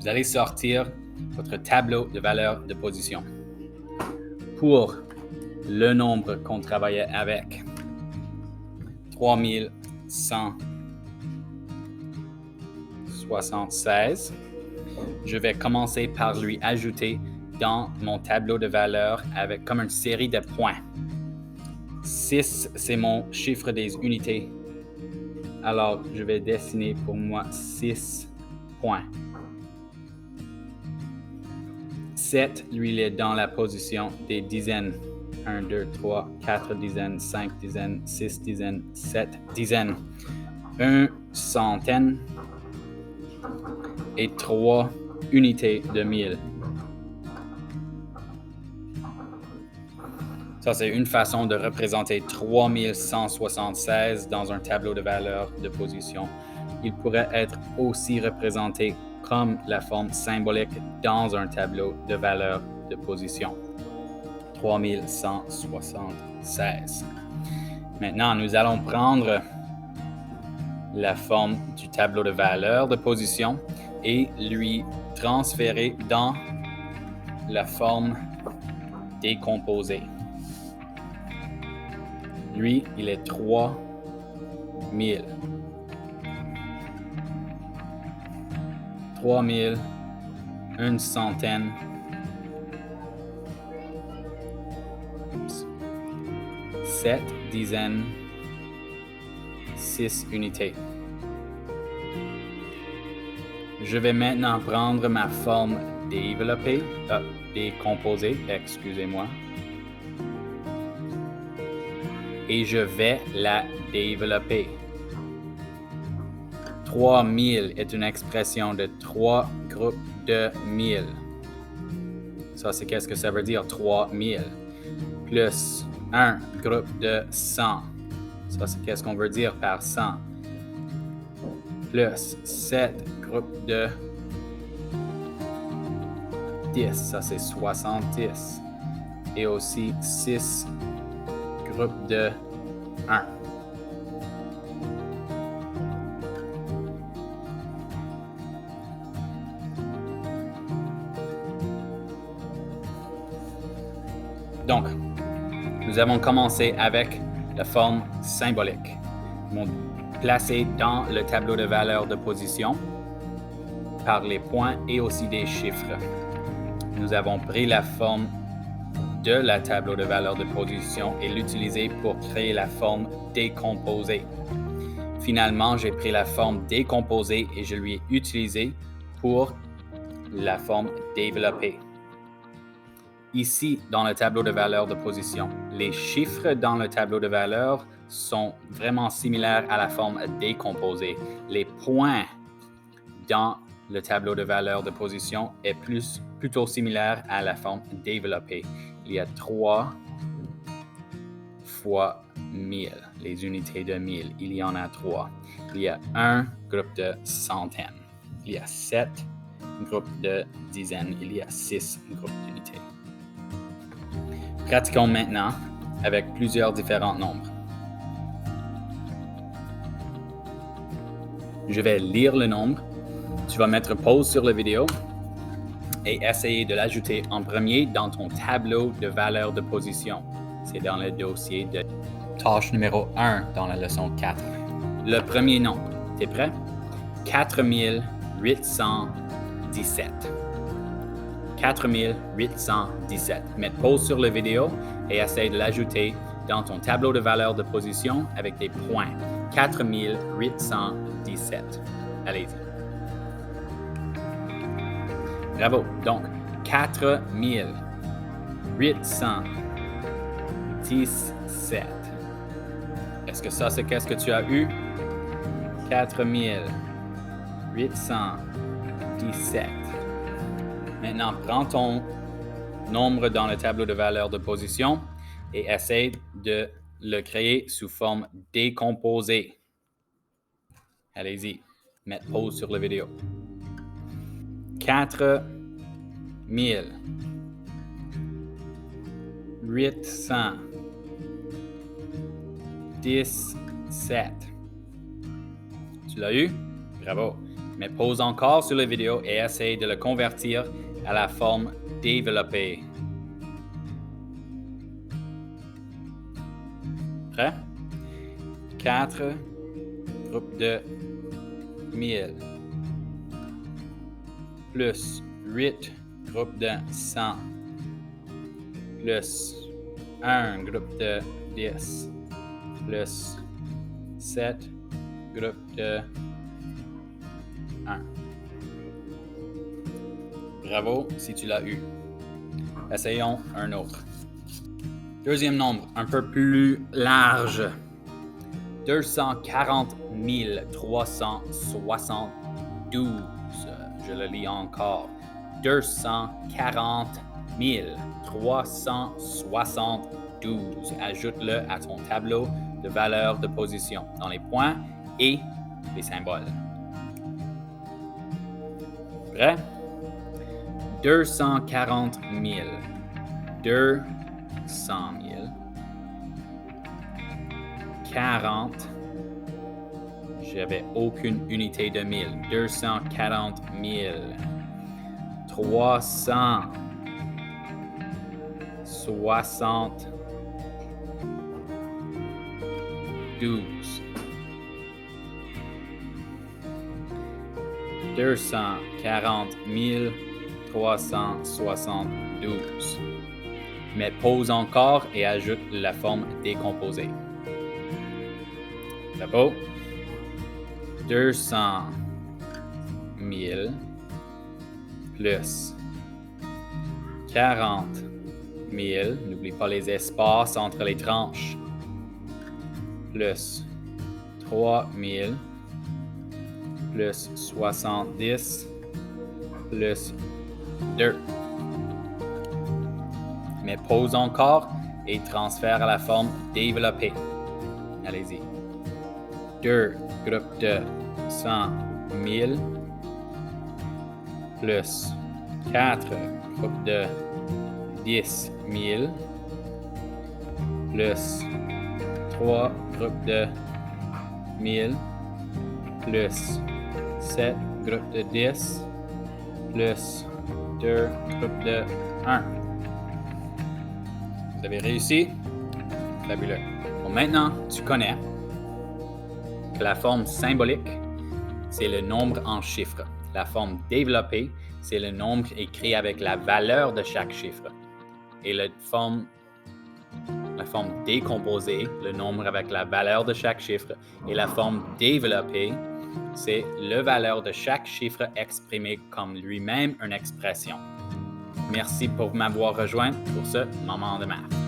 vous allez sortir votre tableau de valeur de position. Pour le nombre qu'on travaillait avec, 3176, je vais commencer par lui ajouter dans mon tableau de valeur avec comme une série de points. 6, c'est mon chiffre des unités. Alors, je vais dessiner pour moi 6 points. 7, lui, il est dans la position des dizaines. 1, 2, 3, 4 dizaines, 5 dizaines, 6 dizaines, 7 dizaines. 1 centaine et 3 unités de 1000. Ça, c'est une façon de représenter 3176 dans un tableau de valeur de position. Il pourrait être aussi représenté comme la forme symbolique dans un tableau de valeur de position. 3176. Maintenant, nous allons prendre la forme du tableau de valeur de position et lui transférer dans la forme décomposée. Lui, il est 3000. 3000, une centaine, 7 dizaines, 6 unités. Je vais maintenant prendre ma forme décomposée, excusez-moi, et je vais la développer. 3000 est une expression de 3 groupes de 1000. Ça, c'est qu'est-ce que ça veut dire, 3000. Plus un groupe de 100. Ça, c'est qu'est-ce qu'on veut dire par 100. Plus 7 groupes de 10. Ça, c'est 70. Et aussi 6 groupes de 1. Donc, nous avons commencé avec la forme symbolique. Nous avons placé dans le tableau de valeur de position par les points et aussi des chiffres. Nous avons pris la forme de la tableau de valeur de position et l'utilisé pour créer la forme décomposée. Finalement, j'ai pris la forme décomposée et je lui ai utilisé pour la forme développée. Ici, dans le tableau de valeur de position, les chiffres dans le tableau de valeur sont vraiment similaires à la forme décomposée. Les points dans le tableau de valeur de position est plutôt similaire à la forme développée. Il y a 3 fois 1000, les unités de 1000. Il y en a 3. Il y a un groupe de centaines. Il y a 7 groupes de dizaines. Il y a 6 groupes d'unités. Pratiquons maintenant avec plusieurs différents nombres. Je vais lire le nombre. Tu vas mettre pause sur la vidéo et essayer de l'ajouter en premier dans ton tableau de valeur de position. C'est dans le dossier de tâche numéro 1 dans la leçon 4. Le premier nombre, t'es prêt? 4817. 4817. Mets pause sur la vidéo et essaye de l'ajouter dans ton tableau de valeur de position avec des points. 4817. Allez-y. Bravo. Donc, 4817. Est-ce que ça, c'est qu'est-ce que tu as eu? 4817. Maintenant, prends ton nombre dans le tableau de valeur de position et essaye de le créer sous forme décomposée. Allez-y, mettez pause sur la vidéo. 4817. Tu l'as eu? Bravo. Mais pause encore sur la vidéo et essaye de le convertir à la forme développée. Prêt? 4 groupes de 1000 plus 8 groupes de 100 plus 1 groupe de 10 plus 7 groupes de 1. Bravo si tu l'as eu. Essayons un autre. Deuxième nombre, un peu plus large. 240 372. Je le lis encore. 240 372. Ajoute-le à ton tableau de valeur de position dans les points et les symboles. Prêt? 240 000. 200 000. 40. J'avais aucune unité de 1000. 240 000. 372. 240 372. Mais pause encore et ajoute la forme décomposée. Bravo. 200 000 plus 40 000, n'oublie pas les espaces entre les tranches, plus 3 000 plus 70 plus 2. Mais pause encore et transfère à la forme développée. Allez-y. 2 groupes de 100 000 plus 4 groupes de 10 000 plus 3 groupes de 1000 plus 7 groupes de 10 plus 2 groupes de 1. Vous avez réussi? Fabuleux. Bon, maintenant, tu connais que la forme symbolique, c'est le nombre en chiffres. La forme développée, c'est le nombre écrit avec la valeur de chaque chiffre. Et la forme décomposée, le nombre avec la valeur de chaque chiffre. Et la forme développée, c'est la valeur de chaque chiffre exprimé comme lui-même une expression. Merci pour m'avoir rejoint pour ce moment de maths.